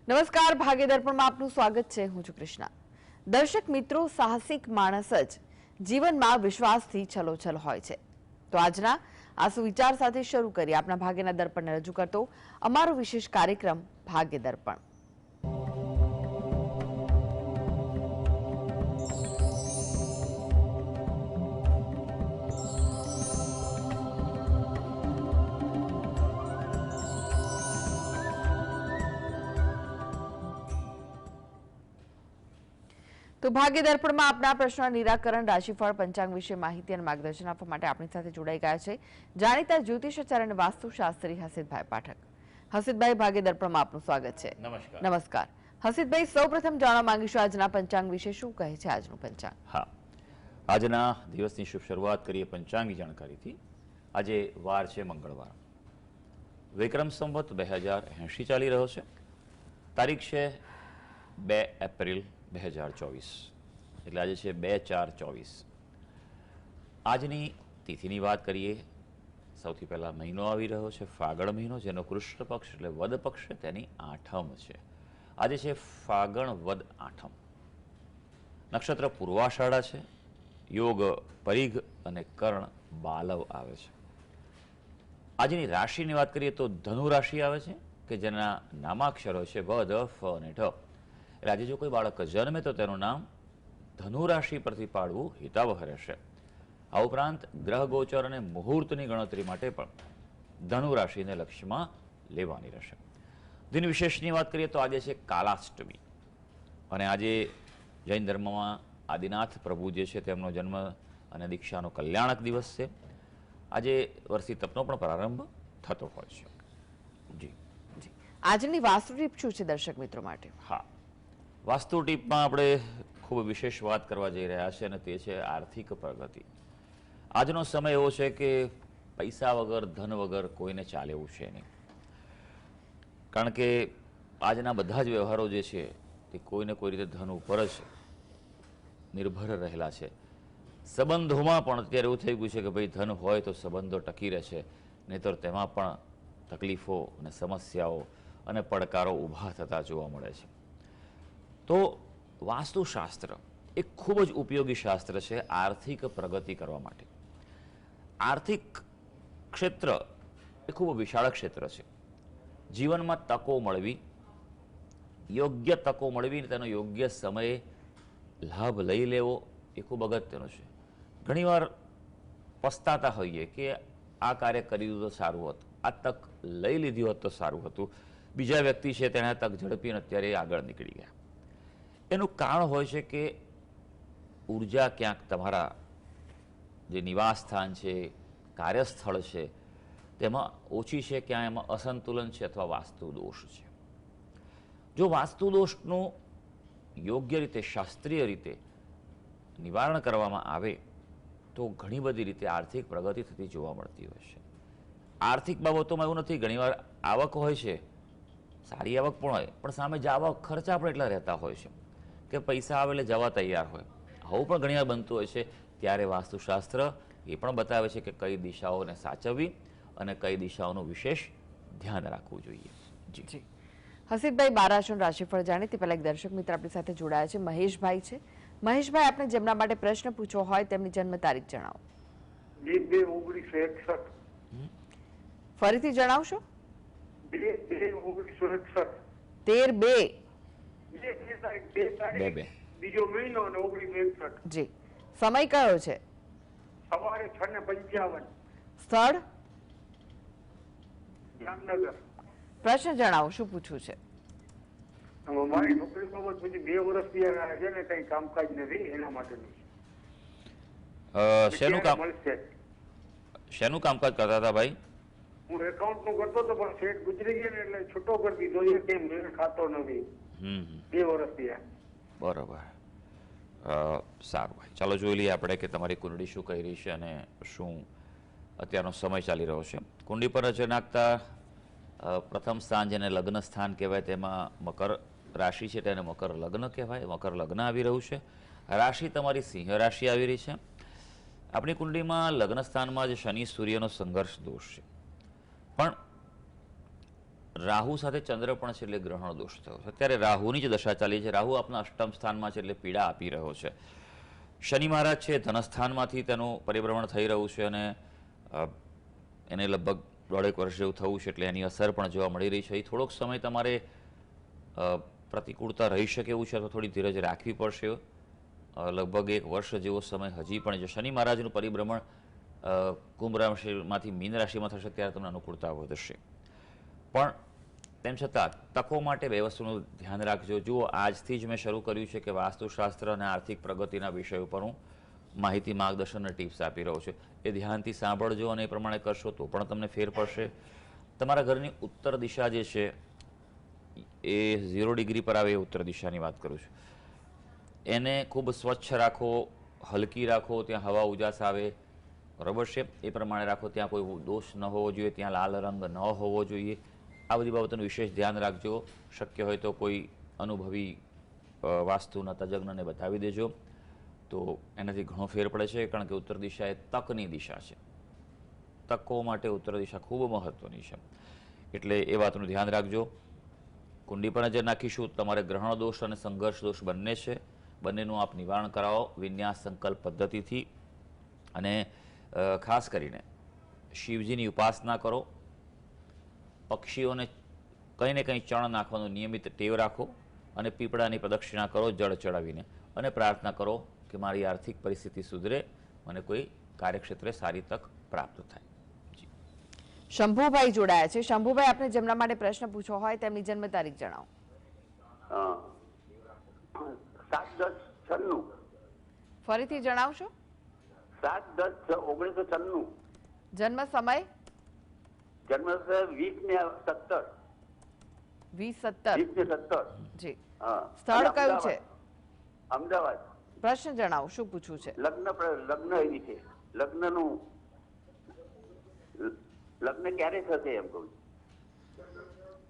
નમસ્કાર, ભાગ્ય દર્પણમાં આપનું સ્વાગત છે. હું છું કૃષ્ણા. દર્શક મિત્રો, સાહસિક માણસ જ જીવનમાં વિશ્વાસથી છલોછલ હોય છે. તો આજના આ સુવિચાર સાથે શરૂ કરીએ આપણા ભાગ્યના દર્પણને રજૂ કરતો અમારો વિશેષ કાર્યક્રમ ભાગ્ય દર્પણ. તો ભાગ્ય દર્પણમાં આપના પ્રશ્નના નિરાકરણ, રાશિફળ, પંચાંગ વિશે માહિતી અને માર્ગદર્શન આપવા માટે આપણી સાથે જોડાઈ ગયા છે જાણીતા જ્યોતિષાચાર્ય અને વાસ્તુશાસ્ત્રી હસીતભાઈ પાઠક. હસીતભાઈ, ભાગ્ય દર્પણમાં આપનું સ્વાગત છે. નમસ્કાર. હસીતભાઈ, સૌપ્રથમ જાણવા માંગીશું આજના પંચાંગ વિશે શું કહે છે આજનું પંચાંગ? હા, આજના દિવસની શુભ શરૂઆત કરીએ પંચાંગની જાણકારીથી. આજે વાર છે મંગળવાર. વિક્રમ સંવત 2080 ચાલી રહ્યો છે. તારીખ છે 2 એપ્રિલ 2024, એટલે આજે છે 2/4/24. આજની તિથિની વાત કરીએ. સૌથી પહેલા મહિનો આવી રહ્યો છે ફાગણ મહિનો, જેનો કૃષ્ણ પક્ષ એટલે વદ પક્ષ છે, તેની આઠમ છે. આજે છે ફાગણ વદ આઠમ. નક્ષત્ર પૂર્વાષાઢા છે. યોગ પરિઘ અને કર્ણ બાલવ આવે છે. આજની રાશિની વાત કરીએ તો ધનુ રાશિ આવે છે, કે જેના નામાક્ષરો છે વ, ધ, ફ અને ઢ. એટલે આજે જો કોઈ બાળક જન્મે તો તેનું નામ ધનુ રાશિ પરથી પાડવું હિતાવહ રહેશે. આ ઉપરાંત ગ્રહ ગોચર અને મુહૂર્તની ગણતરી માટે પણ ધનુ રાશિને લક્ષ્યમાં લેવાની રહેશે. દિન વિશેષની વાત કરીએ તો આજે છે કાલાષ્ટમી, અને આજે જૈન ધર્મમાં આદિનાથ પ્રભુ જે છે તેમનો જન્મ અને દીક્ષાનો કલ્યાણક દિવસ છે. આજે વર્ષી તપનો પણ પ્રારંભ થતો હોય છે. જી જી. આજની વાસ્તુ ટીપ શું છે દર્શક મિત્રો માટે? હા, વાસ્તુ ટીપમાં આપણે ખૂબ વિશેષ વાત કરવા જઈ રહ્યા છીએ, અને તે છે આર્થિક પ્રગતિ. આજનો સમય એવો છે કે પૈસા વગર, ધન વગર કોઈને ચાલે એવું છે નહીં. કારણ કે આજના બધા જ વ્યવહારો જે છે તે કોઈને કોઈ રીતે ધન ઉપર જ નિર્ભર રહેલા છે. સંબંધોમાં પણ અત્યારે એવું થઈ ગયું છે કે ભાઈ ધન હોય તો સંબંધો ટકી રહેશે, નહીંતર તેમાં પણ તકલીફો અને સમસ્યાઓ અને પડકારો ઊભા થતા જોવા મળે છે. તો વાસ્તુશાસ્ત્ર એ ખૂબ જ ઉપયોગી શાસ્ત્ર છે આર્થિક પ્રગતિ કરવા માટે. આર્થિક ક્ષેત્ર એ ખૂબ વિશાળ ક્ષેત્ર છે. જીવનમાં તકો મળવી, યોગ્ય તકો મળવી, તેનો યોગ્ય સમયે લાભ લઈ લેવો એ ખૂબ અગત્યનું છે. ઘણીવાર પસ્તાતા હોઈએ કે આ કાર્ય કરી દીધું તો સારું હતું, આ તક લઈ લીધી હોત તો સારું હતું, બીજા વ્યક્તિ છે તેણે તક ઝડપીને અત્યારે આગળ નીકળી ગયા. એનું કારણ હોય છે કે ઉર્જા ક્યાંક તમારા જે નિવાસ સ્થાન છે, કાર્યસ્થળ છે, તેમાં ઓછી છે, ક્યાં એમાં અસંતુલન છે અથવા વાસ્તુ દોષ છે. જો વાસ્તુ દોષનું યોગ્ય રીતે, શાસ્ત્રીય રીતે નિવારણ કરવામાં આવે તો ઘણી બધી રીતે આર્થિક પ્રગતિ થતી જોવા મળતી હોય છે. આર્થિક બાબતોમાં એવું નથી, ઘણીવાર આવક હોય છે, સારી આવક પણ હોય, પણ સામે જવા ખર્ચા પણ એટલા રહેતા હોય છે કે પૈસા આવે એટલે જવા તૈયાર હોય. આવું પણ ઘણીવાર બનતું હોય છે. ત્યારે વાસ્તુશાસ્ત્ર એ પણ બતાવે છે કે કઈ દિશાઓને સાચવવી અને કઈ દિશાઓનું વિશેષ ધ્યાન રાખવું જોઈએ. જી. હસીતભાઈ, 12 રાશિનું રાશિફળ જાણીએ તે પહેલા એક દર્શક મિત્ર આપણી સાથે જોડાયા છે, મહેશભાઈ છે. મહેશભાઈ, આપણે જેમના માટે પ્રશ્ન પૂછવો હોય તેમની જન્મ તારીખ જણાવો. 2/2/1961. ફરીથી જણાવશો? 2/2/1961. 13/2. બીજો મહિનો અને 1961. જી. સમય કયો છે? સવારે 6:55. સ્થળ? જામનગર. પ્રશ્ન જણાવો, શું પૂછવું છે? મારી નોકરી બાબત પછી 2 વર્ષ થયા છે ને કઈ કામકાજ નથી, એના માટેનું. શેનું કામકાજ કરતા હતા ભાઈ? હું એકાઉન્ટ નું કરતો હતો, પણ શેઠ ગુજરી ગયા ને એટલે છૂટો કરી દીધો. એ કેમ મેળ ખાતો નથી. 2 વર્ષ થયા. બરોબર. સારું ભાઈ, ચાલો જોઈ લઈએ આપણે કે તમારી કુંડળી શું કહી રહી છે અને શું અત્યારનો સમય ચાલી રહ્યો છે. કુંડળી પર નજર નાખતા પ્રથમ સ્થાન જેને લગ્ન સ્થાન કહેવાય તેમાં મકર રાશિ છે, તેને મકર લગ્ન કહેવાય. મકર લગ્ન આવી રહ્યું છે. રાશિ તમારી સિંહ રાશિ આવી રહી છે. આપણી કુંડળીમાં લગ્ન સ્થાનમાં જે શનિ સૂર્યનો સંઘર્ષ દોષ છે, પણ રાહુ સાથે ચંદ્ર પણ છે એટલે ગ્રહણ દોષ થયો છે. અત્યારે રાહુની જ દશા ચાલી છે. રાહુ આપના અષ્ટમ સ્થાનમાં છે એટલે પીડા આપી રહ્યો છે. શનિ મહારાજ છે ધનસ્થાનમાંથી તેનું પરિભ્રમણ થઈ રહ્યું છે અને એને લગભગ 1.5 વર્ષ જેવું થવું છે એટલે એની અસર પણ જોવા મળી રહી છે. એ થોડોક સમય તમારે પ્રતિકૂળતા રહી શકે એવું છે તો થોડી ધીરજ રાખવી પડશે. લગભગ 1 વર્ષ જેવો સમય હજી પણ છે. શનિ મહારાજનું પરિભ્રમણ કુંભ રાશિમાંથી મીન રાશિમાં થશે ત્યારે તમને અનુકૂળતા વધશે. પણ તેમ છતાં તકો માટે બે વસ્તુનું ધ્યાન રાખજો. જુઓ, આજથી જ મેં શરૂ કર્યું છે કે વાસ્તુશાસ્ત્ર અને આર્થિક પ્રગતિના વિષય ઉપર હું માહિતી, માર્ગદર્શન અને ટિપ્સ આપી રહ્યો છું. એ ધ્યાનથી સાંભળજો અને એ પ્રમાણે કરશો તો પણ તમને ફેર પડશે. તમારા ઘરની ઉત્તર દિશા જે છે એ 0 ડિગ્રી પર આવે એ ઉત્તર દિશાની વાત કરું છું. એને ખૂબ સ્વચ્છ રાખો, હલકી રાખો, ત્યાં હવા ઉજાસ આવે, બરાબર છે, એ પ્રમાણે રાખો. ત્યાં કોઈ દોષ ન હોવો જોઈએ, ત્યાં લાલ રંગ ન હોવો જોઈએ. આ બધી બાબતોનું વિશેષ ધ્યાન રાખજો. શક્ય હોય તો કોઈ અનુભવી વાસ્તુના તજજ્ઞને બતાવી દેજો તો એનાથી ઘણો ફેર પડે છે. કારણ કે ઉત્તર દિશા એ તકની દિશા છે. તકો માટે ઉત્તર દિશા ખૂબ મહત્વની છે એટલે એ વાતનું ધ્યાન રાખજો. કુંડી પર નજર નાખીશું. તમારે ગ્રહણ દોષ અને સંઘર્ષ દોષ બંને છે. બંનેનું આપ નિવારણ કરાવો વિન્યાસ સંકલ્પ પદ્ધતિથી. અને ખાસ કરીને શિવજીની ઉપાસના કરો. પક્ષીઓને કંઈ ને કંઈ ચણ નાખવાનું નિયમિત ટેવ રાખો અને પીપળાની પ્રદક્ષિણા કરો જળ ચડાવીને અને પ્રાર્થના કરો કે મારી આર્થિક પરિસ્થિતિ સુધરે, મને કોઈ કાર્યક્ષેત્રે સારી તક પ્રાપ્ત થાય. શંભુભાઈ જોડાયા છે. શંભુભાઈ, આપને જેમના માટે પ્રશ્ન પૂછવો હોય તેમની જન્મ તારીખ જણાવો. 7/10/96. ફરીથી જણાવશો? 7/10/1996. જન્મ સમય? જન્મ 20/17. 20/17. જી. હા. સ્થળ કયું છે? અમદાવાદ. પ્રશ્ન જણાવો, શું પૂછવું છે? લગ્ન એવી છે. લગ્ન ક્યારે થશે એમ કહું.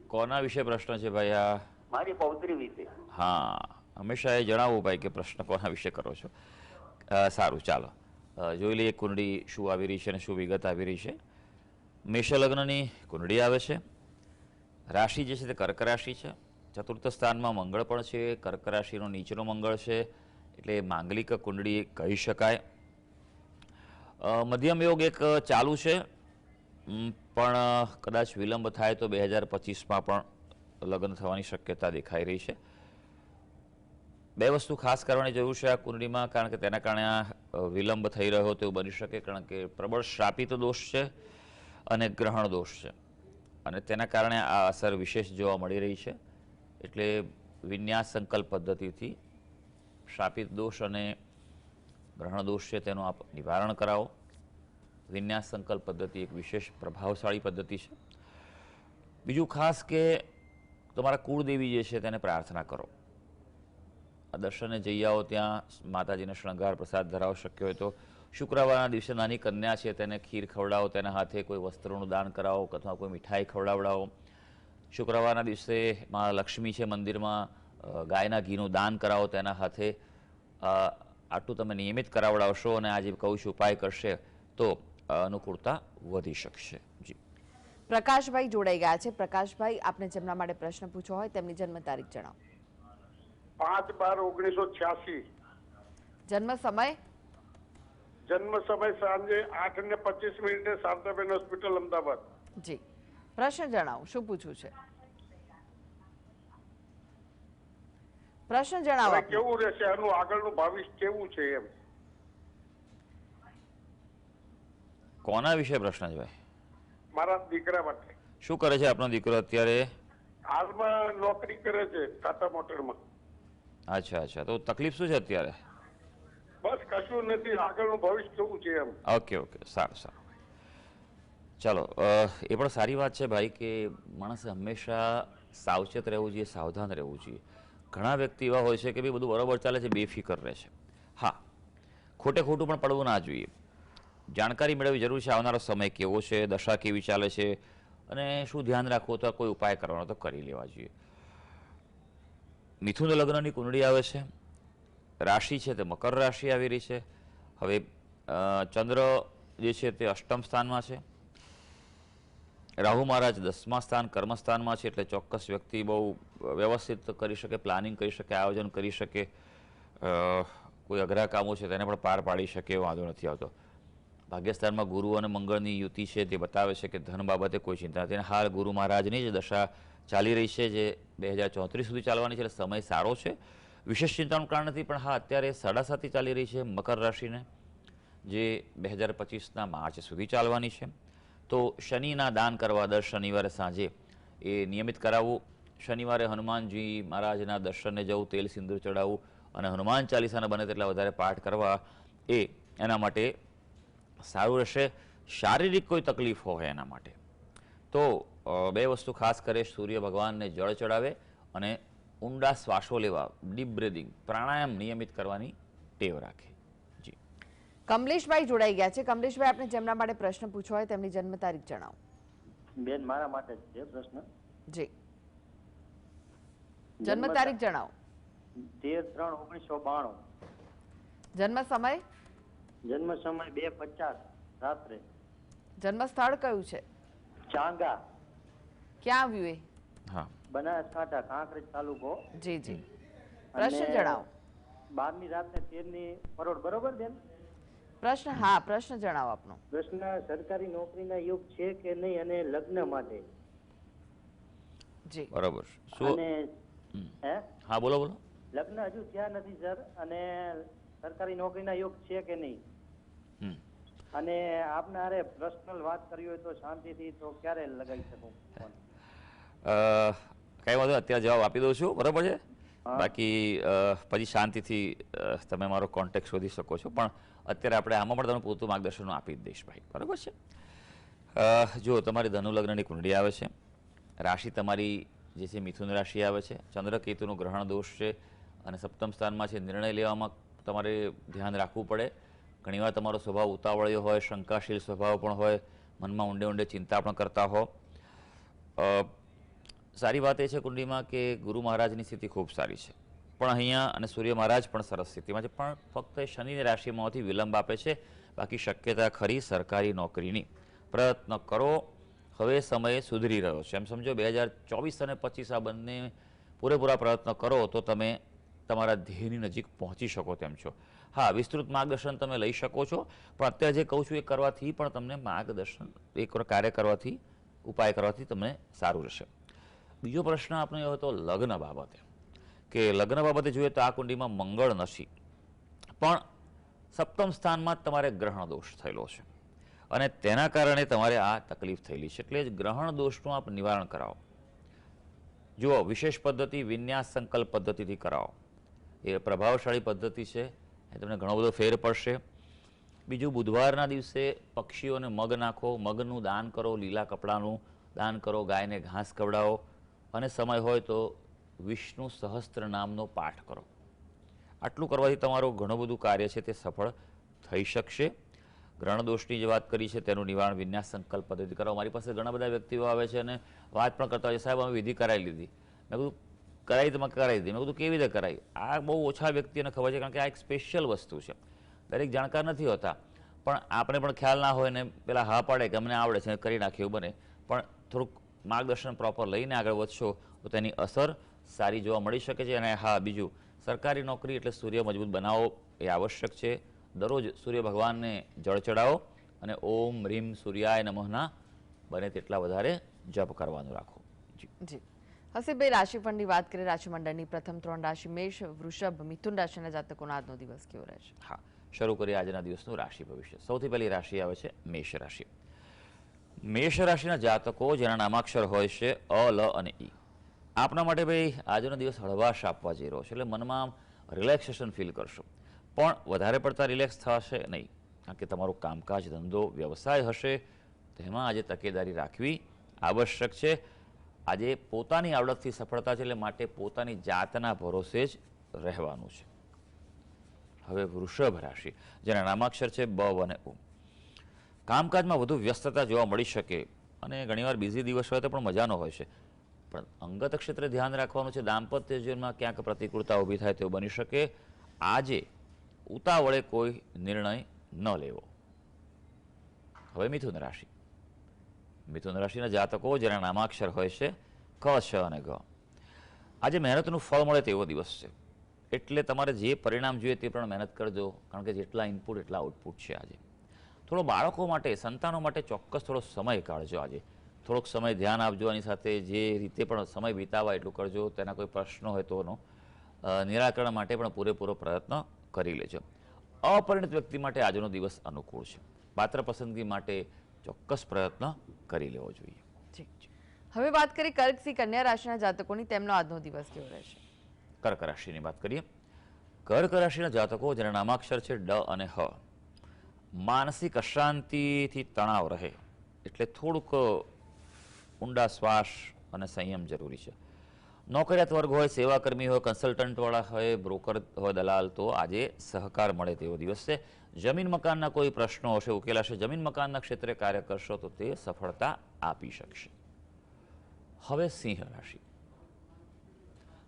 કોના વિશે પ્રશ્ન છે ભાઈ આ? મારી પૌત્રી વિશે. હા, હંમેશા એ જણાવવું ભાઈ કે પ્રશ્ન કોના વિશે કરો છો. સારું, ચાલો જોઈ લઈએ કુંડળી શું આવી રહી છે અને શું વિગત આવી રહી છે. મેષ લગ્નની કુંડળી આવે છે. રાશિ જે છે તે કર્ક રાશિ છે. ચતુર્થ સ્થાનમાં મંગળ પણ છે. કર્ક રાશિનો નીચેનો મંગળ છે એટલે માંગલિક કુંડળી કહી શકાય. મધ્યમ યોગ એક ચાલુ છે પણ કદાચ વિલંબ થાય તો 2025માં પણ લગ્ન થવાની શક્યતા દેખાઈ રહી છે. બે વસ્તુ ખાસ કરવાની જરૂર છે આ કુંડળીમાં કારણ કે તેના કારણે આ વિલંબ થઈ રહ્યો તેવું બની શકે. કારણ કે પ્રબળ શ્રાપિત દોષ છે અને ગ્રહણ દોષ છે અને તેના કારણે આ અસર વિશેષ જોવા મળી રહી છે. એટલે વિન્યાસ સંકલ્પ પદ્ધતિથી શ્રાપિત દોષ અને ગ્રહણ દોષ છે તેનું આપ નિવારણ કરાવો. વિન્યાસ સંકલ્પ પદ્ધતિ એક વિશેષ પ્રભાવશાળી પદ્ધતિ છે. બીજું ખાસ કે તમારા કુળદેવી જે છે તેને પ્રાર્થના કરો. આ દર્શને જઈ આવો, ત્યાં માતાજીને શણગાર પ્રસાદ ધરાવો. શક્ય હોય તો શુક્રવારના દિવસે નાની કન્યા છે તેને ખીર ખવડાવો, તેના હાથે કોઈ વસ્ત્રોનું દાન કરાવો અથવા કોઈ મીઠાઈ ખવડાવડાવો. શુક્રવારના દિવસે માં લક્ષ્મી છે મંદિરમાં ગાયના ઘીનું દાન કરાવો તેના હાથે. આટલું તમે નિયમિત કરાવડાવશો અને આજે કહું છું ઉપાય કરશે તો અનુકૂળતા વધી શકશે. જી. પ્રકાશભાઈ જોડાઈ ગયા છે. પ્રકાશભાઈ, આપને જેમના માટે પ્રશ્ન પૂછવો હોય તેમની જન્મ તારીખ જણાવો. 5/12/1986. જન્મ સમય? જન્મ સમય સાંજે 8:25 શારદાબેન હોસ્પિટલ અમદાવાદ. જી. પ્રશ્ન જણાવો, શું પૂછવું છે? પ્રશ્ન જણાવો. હવે કેવું રહેશે આનું આગળનું ભવિષ્ય કેવું છે એમ? કોના વિશે પ્રશ્ન છે ભાઈ? મારા દીકરા માટે. શું કરે છે આપનો દીકરો અત્યારે? હાલમાં નોકરી કરે છે ટાટા મોટરમાં. અચ્છા અચ્છા, તો તકલીફ શું છે અત્યારે? બસ કશું નથી, આગળનું ભવિષ્ય કેવું છે એમ. ઓકે ઓકે, સારું સારું. ચાલો, એ પણ સારી વાત છે ભાઈ કે માણસે હંમેશા સાવચેત રહેવું જોઈએ, સાવધાન રહેવું જોઈએ. ઘણા વ્યક્તિ એવા હોય છે કે ભાઈ બધું બરાબર ચાલે છે, બેફિકર રહે છે. હા, ખોટે ખોટું પણ પડવું ના જોઈએ. જાણકારી મેળવવી જરૂર છે. આવનારો સમય કેવો છે, દશા કેવી ચાલે છે અને શું ધ્યાન રાખવું તો કોઈ ઉપાય કરવાનો તો કરી લેવા જોઈએ. મિથુન લગ્નની કુંડળી આવે છે. રાશિ છે તે મકર રાશિ આવી રહી છે. હવે ચંદ્ર જે છે તે અષ્ટમ સ્થાનમાં છે રાહુ મહારાજ 10મા સ્થાન કર્મસ્થાનમાં છે, એટલે ચોક્કસ વ્યક્તિ બહુ વ્યવસ્થિત કરી શકે, પ્લાનિંગ કરી શકે, આયોજન કરી શકે, કોઈ અઘરા કામો છે તેને પણ પાર પાડી શકે એવો વાંધો નથી આવતો. ભાગ્યસ્થાનમાં ગુરુ અને મંગળની યુતિ છે તે બતાવે છે કે ધન બાબતે કોઈ ચિંતા નથી. અને હાલ ગુરુ મહારાજની જ દશા ચાલી રહી છે, જે 2034 સુધી ચાલવાની છે, એટલે સમય સારો છે, વિશેષ ચિંતાનું કારણ નથી. પણ હા, અત્યારે 7.5 ચાલી રહી છે મકર રાશિને, જે 2025ના માર્ચ સુધી ચાલવાની છે. તો શનિના દાન કરવા દર શનિવારે સાંજે એ નિયમિત કરાવવું. શનિવારે હનુમાનજી મહારાજના દર્શને જવું, તેલ સિંદૂર ચડાવવું અને હનુમાન ચાલીસાના બને તેટલા વધારે પાઠ કરવા એ એના માટે સારું રહેશે. શારીરિક કોઈ તકલીફ હોય એના માટે તો બે વસ્તુ ખાસ કરે, સૂર્ય ભગવાનને જળ ચડાવે અને ઊંડા શ્વાસો લેવા, ડીપ બ્રીધિંગ, પ્રાણાયામ નિયમિત કરવાની ટેવ રાખે. જી, કમલેશભાઈ જોડાઈ ગયા છે. કમલેશભાઈ, આપણે જેમના માટે પ્રશ્ન પૂછવો હોય તેમની જન્મ તારીખ જણાવો. બેન, મારા માટે જ છે પ્રશ્ન. જી, જન્મ તારીખ જણાવો. 13/3/1992. જન્મ સમય? જન્મ સમય 2:50 રાત્રે. જન્મ સ્થળ કયું છે? ચાંગા, ક્યાં આવ્યું એ? હા, બનાસકાંઠા, કાંકરેજ તાલુકો. જી જી, પ્રશ્ન જણાવો. 12ની રાત્રે 13ની પરોઢ. બરોબર બેન? પ્રશ્ન? હા, પ્રશ્ન જણાવો આપનો. પ્રશ્ન: સરકારી નોકરીના યોગ છે કે નહીં અને લગ્ન માટે? જી, બરાબર. શું? અને હે હા, બોલો બોલો. લગ્ન હજુ થયા નથી સર, અને સરકારી નોકરીના યોગ છે કે નહીં? હમ. અને આપને હારે પર્સનલ વાત કરવી હોય તો શાંતિથી, તો ક્યારે લગાવી શકું ફોન? કઈ વાંધો, અત્યારે જવાબ આપી દઉં છું, બરાબર છે. બાકી પછી શાંતિથી તમે મારો કોન્ટેક્ટ શોધી શકો છો, પણ અત્યારે આપણે આમાં પણ તમને પૂરતું માર્ગદર્શન આપી જ દઈશ ભાઈ, બરાબર છે. જો તમારી ધનુ લગ્નની કુંડળી આવે છે, રાશિ તમારી જે છે મિથુન રાશિ આવે છે, ચંદ્ર કેતુનું ગ્રહણ દોષ છે અને સપ્તમ સ્થાનમાં છે. નિર્ણય લેવામાં તમારે ધ્યાન રાખવું પડે. ઘણીવાર તમારો સ્વભાવ ઉતાવળિયો હોય, શંકાશીલ સ્વભાવ પણ હોય, મનમાં ઊંડે ઊંડે ચિંતા પણ કરતા હો. સારી વાત એ છે કુંડળીમાં કે ગુરુ મહારાજની સ્થિતિ ખૂબ સારી છે, પણ અહીંયા અને સૂર્ય મહારાજ પણ સરસ સ્થિતિમાં છે, પણ ફક્ત શનિની રાશિમાંથી વિલંબ આપે છે. બાકી શક્યતા ખરી સરકારી નોકરીની. પ્રયત્ન કરો, હવે સમય સુધરી રહ્યો છે, એમ સમજો. 2024 અને 25 આ બંને પૂરેપૂરા પ્રયત્ન કરો તો તમે તમારા ધ્યેયની નજીક પહોંચી શકો તેમ છો. હા, વિસ્તૃત માર્ગદર્શન તમે લઈ શકો છો, પણ અત્યારે જે કહું છું એ કરવાથી પણ તમને માર્ગદર્શન, એક કાર્ય કરવાથી, ઉપાય કરવાથી તમને સારું રહેશે. બીજો પ્રશ્ન આપણો એ હતો લગ્ન બાબતે, કે લગ્ન બાબતે જોઈએ તો આ કુંડીમાં મંગળ નથી, પણ સપ્તમ સ્થાનમાં તમારે ગ્રહણ દોષ થયેલો છે અને તેના કારણે તમારે આ તકલીફ થયેલી છે. એટલે જ ગ્રહણ દોષનું આપ નિવારણ કરાવો. જુઓ, વિશેષ પદ્ધતિ વિન્યાસ સંકલ્પ પદ્ધતિથી કરાવો, એ પ્રભાવશાળી પદ્ધતિ છે, એ તમને ઘણો બધો ફેર પડશે. બીજું, બુધવારના દિવસે પક્ષીઓને મગ નાખો, મગનું દાન કરો, લીલા કપડાનું દાન કરો, ગાયને ઘાસ ખવડાવો અને સમય હોય તો વિષ્ણુ સહસ્ત્ર નામનો પાઠ કરો. આટલું કરવાથી તમારું ઘણું બધું કાર્ય છે તે સફળ થઈ શકશે. ગ્રહણ દોષની જે વાત કરી છે તેનું નિવારણ વિન્યાસ સંકલ્પ પદ્ધતિ કરાવો. મારી પાસે ઘણા બધા વ્યક્તિઓ આવે છે અને વાત પણ કરતા હોય છે, સાહેબ અમે વિધિ કરાવી લીધી. મેં કીધું કરાવી તમે કરાવી દીધી. મેં કીધું કેવી રીતે કરાવી? આ બહુ ઓછા વ્યક્તિઓને ખબર છે, કારણ કે આ એક સ્પેશિયલ વસ્તુ છે, દરેક જાણકાર નથી હોતા. પણ આપણે પણ ખ્યાલ ના હોય ને પેલા હા પાડે કે અમને આવડે છે, કરી નાખ્યું બને. પણ થોડુંક માર્ગદર્શન પ્રોપર લઈને આગળ વધશો તો તેની અસર સારી જોવા મળી શકે છે. અને હા, બીજું, સરકારી નોકરી એટલે સૂર્ય મજબૂત બનાવો એ આવશ્યક છે. દરરોજ સૂર્ય ભગવાનને જળ ચડાવો અને ઓમ રીમ સૂર્યાય નમઃના બને તેટલા વધારે જપ કરવાનું રાખો. જી જી, હસીબભાઈ, રાશિફળની વાત કરીએ. રાશિમંડળની પ્રથમ 3 રાશિ મેષ, વૃષભ, મિથુન રાશિના જાતકોનો આજનો દિવસ કેવો રહેશે? હા, શરૂ કરીએ આજના દિવસનું રાશિ ભવિષ્ય. સૌથી પહેલી રાશિ આવે છે મેષ રાશિ. મેષ રાશિના જાતકો જેના નામાક્ષર હોય છે અ, લ અને ઈ, આપના માટે ભાઈ આજનો દિવસ હળવાશ આપવા જઈ રહ્યો છે, એટલે મનમાં રિલેક્સેશન ફીલ કરશો, પણ વધારે પડતા રિલેક્સ થશે નહીં, કારણ કે તમારું કામકાજ, ધંધો, વ્યવસાય હશે તેમાં આજે તકેદારી રાખવી આવશ્યક છે. આજે પોતાની આવડતથી સફળતા છે, એટલે માટે પોતાની જાતના ભરોસે જ રહેવાનું છે. હવે વૃષભ રાશિ જેના નામાક્ષર છે બ અને ઉ, કામકાજમાં વધુ વ્યસ્તતા જોવા મળી શકે અને ઘણીવાર બિઝી દિવસ હોય તો પણ મજાનો હોય છે, પણ અંગત ક્ષેત્રે ધ્યાન રાખવાનું છે. દાંપત્ય જીવનમાં ક્યાંક પ્રતિકૂળતા ઊભી થાય તેવું બની શકે. આજે ઉતાવળે કોઈ નિર્ણય ન લેવો. હવે મિથુન રાશિ. મિથુન રાશિના જાતકો જેના નામાક્ષર હોય છે ક, શ અને ગ. આજે મહેનતનું ફળ મળે તેવો દિવસ છે, એટલે તમારે જે પરિણામ જોઈએ તે પણ મહેનત કરજો, કારણ કે જેટલા ઇનપુટ એટલા આઉટપુટ છે. આજે થોડો બાળકો માટે, સંતાનો માટે ચોક્કસ થોડો સમય કાઢજો. આજે થોડોક સમય ધ્યાન આપજો, એની સાથે જે રીતે પણ સમય વિતાવા એટલું કરજો. તેના કોઈ પ્રશ્નો હોય તો નિરાકરણ માટે પણ પૂરેપૂરો પ્રયત્ન કરી લેજો. અપરિણિત વ્યક્તિ માટે આજનો દિવસ અનુકૂળ છે. પાત્ર પસંદગી માટે ચોક્કસ પ્રયત્ન કરી લેવો જોઈએ. ઠીક છે. હવે વાત કરીએ કર્ક થી કન્યા રાશિના જાતકોની, તેમનો આજનો દિવસ કેવો રહેશે? કર્ક રાશિની વાત કરીએ. કર્ક રાશિના જાતકો જેના નામાક્ષર છે ડ અને હ, માનસિક અશાંતિથી તણાવ રહે એટલે થોડુંક ઊંડા શ્વાસ અને સંયમ જરૂરી છે. નોકરિયાત વર્ગ હોય, સેવાકર્મી હોય, કન્સલ્ટન્ટવાળા હોય, બ્રોકર હોય, દલાલ, તો આજે સહકાર મળે તેવો દિવસ છે. જમીન મકાનના કોઈ પ્રશ્નો હશે ઉકેલાશે. જમીન મકાનના ક્ષેત્રે કાર્ય કરશો તો તે સફળતા આપી શકશે. હવે સિંહ રાશિ.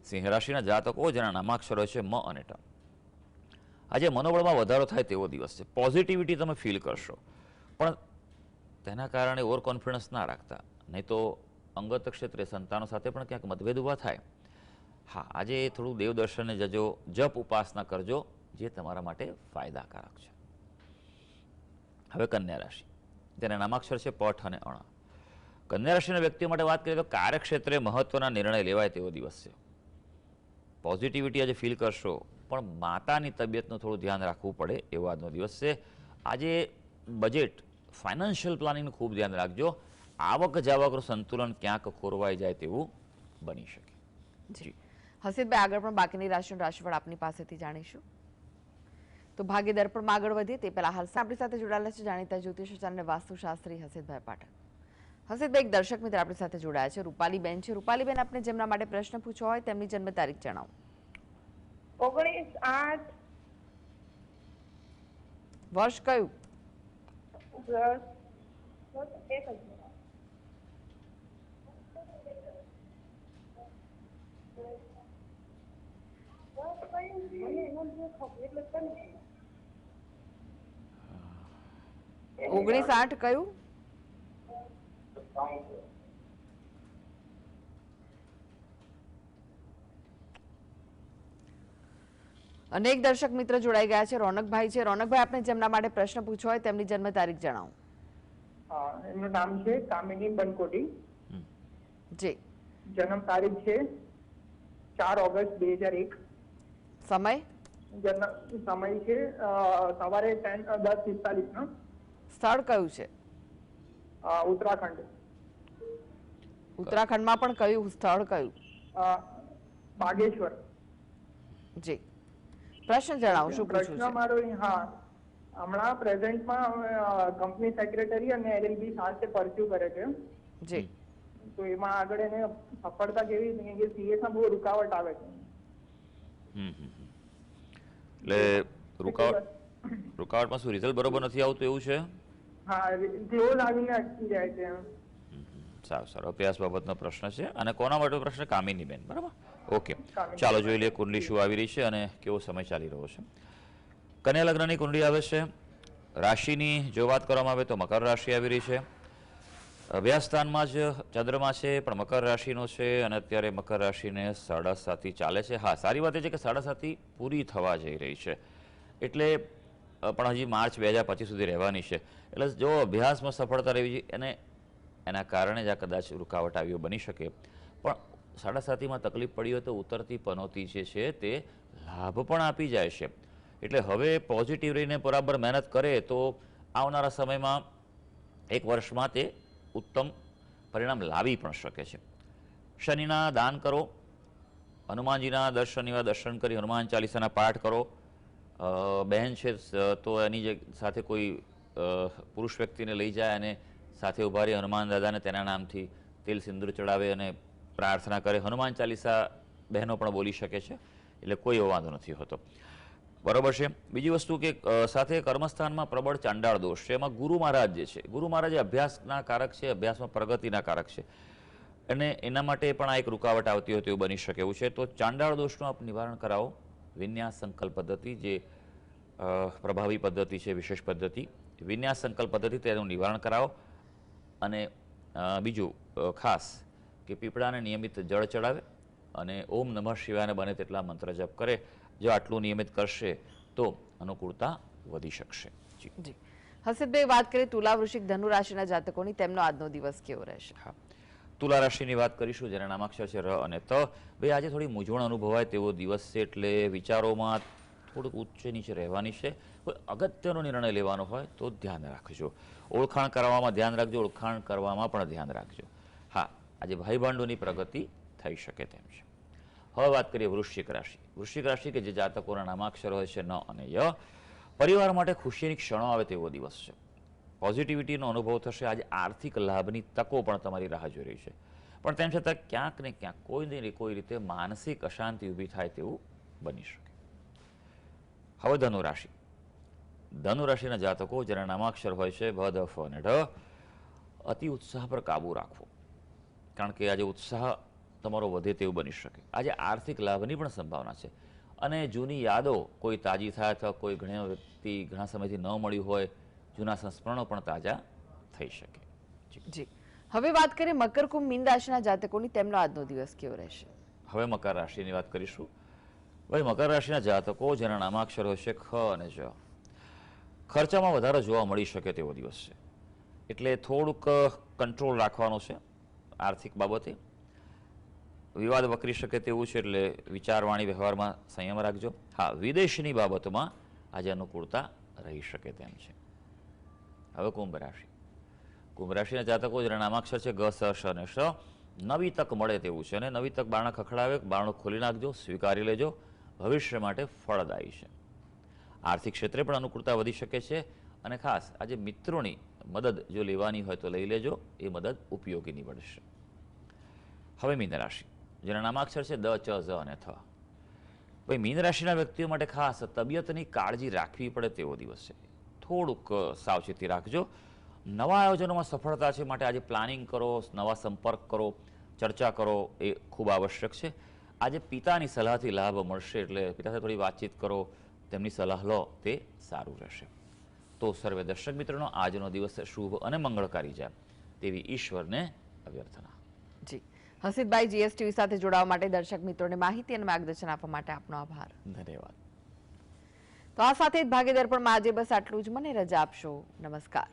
સિંહ રાશિના જાતકો જેના નામાક્ષરો છે મ અને ટ, આજે મનોબળમાં વધારો થાય તેવો દિવસ છે. પોઝિટિવિટી તમે ફીલ કરશો, પણ તેના કારણે ઓવર કોન્ફિડન્સ ના રાખતા, નહીં તો અંગત ક્ષેત્રે સંતાનો સાથે પણ ક્યાંક મતભેદ ઊભા થાય. હા, આજે થોડું દેવદર્શનને જજો, જપ ઉપાસના કરજો, જે તમારા માટે ફાયદાકારક છે. હવે કન્યા રાશિ, તેના નામાક્ષર છે પઠ અને અણ. કન્યા રાશિના વ્યક્તિઓ માટે વાત કરીએ તો કાર્યક્ષેત્રે મહત્વના નિર્ણય લેવાય તેવો દિવસ છે. પોઝિટિવિટી આજે ફીલ કરશો, પણ માતાની તબિયતનું થોડું ધ્યાન રાખવું પડે એવો આજનો દિવસ છે. આજે બજેટ, ફાઇનાન્શિયલ પ્લાનિંગનું ખૂબ ધ્યાન રાખજો. આવક જાવકનું સંતુલન ક્યાંક ખોરવાઈ જાય તેવું બની શકે. જી હસીબભાઈ, આગળ પણ બાકીની રાશિનું રાશિફળ આપની પાસેથી જાણીશું. તો ભાગ્ય દર્પણમાં આગળ વધીએ તે પહેલા હાલ આપણી સાથે જોડાયેલા છે જાણીતા જ્યોતિષાચાર્ય અને વાસ્તુશાસ્ત્રી હસીબભાઈ પાઠક. હસીબભાઈ, એક દર્શક મિત્ર આપણી સાથે જોડાયા છે, રૂપાલીબેન છે. રૂપાલીબેન, આપને જેમના માટે પ્રશ્ન પૂછવો હોય તેમની જન્મ તારીખ જણાવો. 19/8 વર્ષ કયું? વર્ષ એક જ ઓગણીસ 8 કયું? અનેક દર્શક મિત્ર જોડાઈ ગયા છે. રોનકભાઈ છે. રોનકભાઈ, આપને જેમના માટે પ્રશ્ન પૂછવો હોય તેમની જન્મ તારીખ જણાવો. એમનું નામ છે કામિની બનકોટી. જી. જન્મ તારીખ છે 4 ઓગસ્ટ 2001. સમય? જન્મ સમય છે સવારે 10:45 નો. સ્થળ કયું છે? ઉત્તરાખંડ. ઉત્તરાખંડમાં પણ કયું સ્થળ કયું? બાગેશ્વર. જી, પ્રશ્ન જણાવો, શું પૂછવું પ્રશ્ન છે? મારો હમણાં પ્રેઝન્ટમાં કંપની સેક્રેટરી અને LLB સાથે પરસ્યુ કરે છે. જી. તો એમાં આગળ એને સફળતા કેવી રીતે? CS માં બહુ રૂકાવટ આવે છે. એટલે રૂકાવટમાં શું રિઝલ્ટ બરોબર નથી આવતું એવું છે? હા, તેઓ લાવીને અટકી જાય છે. સારું સારું, અભ્યાસ બાબતનો પ્રશ્ન છે. અને કોના માટે પ્રશ્ન? કામિનીબેન, બરાબર. ઓકે, ચાલો જોઈ લઈએ કુંડલી શું આવી રહી છે અને કેવો સમય ચાલી રહ્યો છે. કન્યા લગ્નની કુંડલી આવે છે. રાશિની જો વાત કરવામાં આવે તો મકર રાશિ આવી રહી છે. અભ્યાસ સ્થાનમાં જ ચંદ્રમા છે, પણ મકર રાશિનો છે અને અત્યારે મકર રાશિને 7.5 ચાલે છે. હા, સારી વાત એ છે કે 7.5 પૂરી થવા જઈ રહી છે, એટલે પણ હજી માર્ચ 2025 સુધી રહેવાની છે. એટલે જો અભ્યાસમાં સફળતા રહેવી અને એના કારણે જ આ કદાચ રૂકાવટ આવ્યો બની શકે. પણ 7.5માં તકલીફ પડી હોય તો ઉતરતી પનોતી જે છે તે લાભ પણ આપી જાય છે. એટલે હવે પોઝિટિવ રહીને બરાબર મહેનત કરે તો આવનારા સમયમાં એક વર્ષમાં તે ઉત્તમ પરિણામ લાવી પણ શકે છે. શનિના દાન કરો, હનુમાનજીના દર શનિવાર દર્શન કરી હનુમાન ચાલીસાના પાઠ કરો. બહેન છે તો એની સાથે કોઈ પુરુષ વ્યક્તિને લઈ જાય અને સાથે ઉભા રહી હનુમાન દાદાને તેના નામથી તેલ સિંદૂર ચડાવે અને પ્રાર્થના કરે. હનુમાન ચાલીસા બહેનો પણ બોલી શકે છે, એટલે કોઈ એવો વાંધો નથી હોતો. બરોબર છે. બીજી વસ્તુ કે સાથે કર્મસ્થાનમાં પ્રબળ ચાંડાળ દોષ છે. એમાં ગુરુ મહારાજ જે છે, ગુરુ મહારાજ એ અભ્યાસના કારક છે, અભ્યાસમાં પ્રગતિના કારક છે, અને એના માટે પણ આ એક રૂકાવટ આવતી હોય તેવું બની શકે એવું છે. તો ચાંડાળ દોષનું આપ નિવારણ કરાવો. વિન્યાસ સંકલ્પ પદ્ધતિ જે પ્રભાવી પદ્ધતિ છે, વિશેષ પદ્ધતિ વિન્યાસ સંકલ્પ પદ્ધતિ, તેનું નિવારણ કરાવો અને બીજું ખાસ કે પીપળાને નિયમિત જળ ચડાવે અને ઓમ નમઃ શિવાયને બને તેટલા મંત્ર જપ કરે. જો આટલું નિયમિત કરશે તો અનુકૂળતા વધી શકશે. જી હર્ષિતભાઈ, વાત કરીએ તુલા, વૃશ્ચિક, ધનુ રાશિના જાતકોની, તેમનો આજનો દિવસ કેવો રહેશે? હા, તુલા રાશિની વાત કરીશું, જેના નામાક્ષર છે ર અને ત. ભાઈ, આજે થોડી મૂંઝવણ અનુભવાય તેવો દિવસ છે, એટલે વિચારોમાં થોડુંક ઉચ્ચ નીચે રહેવાની છે. કોઈ અગત્યનો નિર્ણય લેવાનો હોય તો ધ્યાન રાખજો. ઓળખાણ કરવામાં ધ્યાન રાખજો, ઓળખાણ કરવામાં પણ ધ્યાન રાખજો. હા, આજે ભાઈ ભાંડોની પ્રગતિ થઈ શકે તેમ છે. હવે વાત કરીએ વૃશ્ચિક રાશિ. વૃશ્ચિક રાશિ કે જે જાતકોના નામાક્ષર હોય છે ન અને ય, પરિવાર માટે ખુશીની ક્ષણો આવે તેવો દિવસ છે. પોઝિટિવિટીનો અનુભવ થશે. આજે આર્થિક લાભની તકો પણ તમારી રાહ જોઈ રહી છે, પણ તેમ છતાં ક્યાંક ને ક્યાંક કોઈ રીતે માનસિક અશાંતિ ઊભી થાય તેવું બની શકે. હવે ધનુ રાશિ. ધનુ રાશિના જાતકો જેના નામાક્ષર હોય છે ભ, દ, ફ અને ઢ, અતિ ઉત્સાહ પર કાબુ રાખવો, કારણ કે આજે ઉત્સાહ તમારો વધે તેવું બની શકે. આજે આર્થિક લાભની પણ સંભાવના છે, અને જૂની યાદો કોઈ તાજી થાય અથવા કોઈ ઘણા સમયથી ન મળ્યું હોય, જૂના સંસ્મરણો પણ તાજા થઈ શકે. જી હવે વાત કરીએ મકર, કુંભ, મીન રાશિના જાતકોની, તેમનો આજનો દિવસ કેવો રહેશે? હવે મકર રાશિની વાત કરીશું. ભાઈ, મકર રાશિના જાતકો જેના નામાક્ષર હોય છે ખ અને જ, ખર્ચામાં વધારો જોવા મળી શકે તેવો દિવસ છે, એટલે થોડુંક કંટ્રોલ રાખવાનો છે આર્થિક બાબતે. વિવાદ વકરી શકે તેવું છે, એટલે વિચારવાણી વ્યવહારમાં સંયમ રાખજો. હા, વિદેશની બાબતમાં આજે અનુકૂળતા રહી શકે તેમ છે. હવે કુંભ રાશિ. કુંભ રાશિના જાતકો જેના નામાક્ષર છે ગ, સ, શ અને શ, નવી તક મળે તેવું છે, અને નવી તક બારણા ખખડાવે, બારણું ખોલી નાખજો, સ્વીકારી લેજો. ભવિષ્ય માટે ફળદાયી છે. આર્થિક ક્ષેત્રે પણ અનુકૂળતા વધી શકે છે, અને ખાસ આજે મિત્રોની મદદ જો લેવાની હોય તો લઈ લેજો, એ મદદ ઉપયોગી નીવડશે. હવે મીન રાશિ, જેના નામાક્ષર છે દ, ચ, ઝ અને થ. ભાઈ, મીન રાશિના વ્યક્તિઓ માટે ખાસ તબિયતની કાળજી રાખવી પડે તેવો દિવસ છે. થોડુંક સાવચેતી રાખજો. નવા આયોજનોમાં સફળતા છે, માટે આજે પ્લાનિંગ કરો, નવા સંપર્ક કરો, ચર્ચા કરો, એ ખૂબ આવશ્યક છે. આજે પિતાની સલાહથી લાભ મળશે, એટલે પિતા સાથે થોડી વાતચીત કરો, તેમની સલાહ લો, તે સારું રહેશે. તો સર્વે દર્શક મિત્રોનો આજનો દિવસ શુભ અને મંગળકારી જાય તેવી ઈશ્વરને અભ્યર્થના. જી હર્ષિતભાઈ, જીએસટીવી સાથે જોડાવા માટે, દર્શક મિત્રોને માહિતી અને માર્ગદર્શન આપવા માટે આપનો આભાર. ધન્યવાદ. તો આ સાથે જ ભાગ્ય દર્પણમાં આજે બસ આટલું જ. મને રજા આપશો. નમસ્કાર.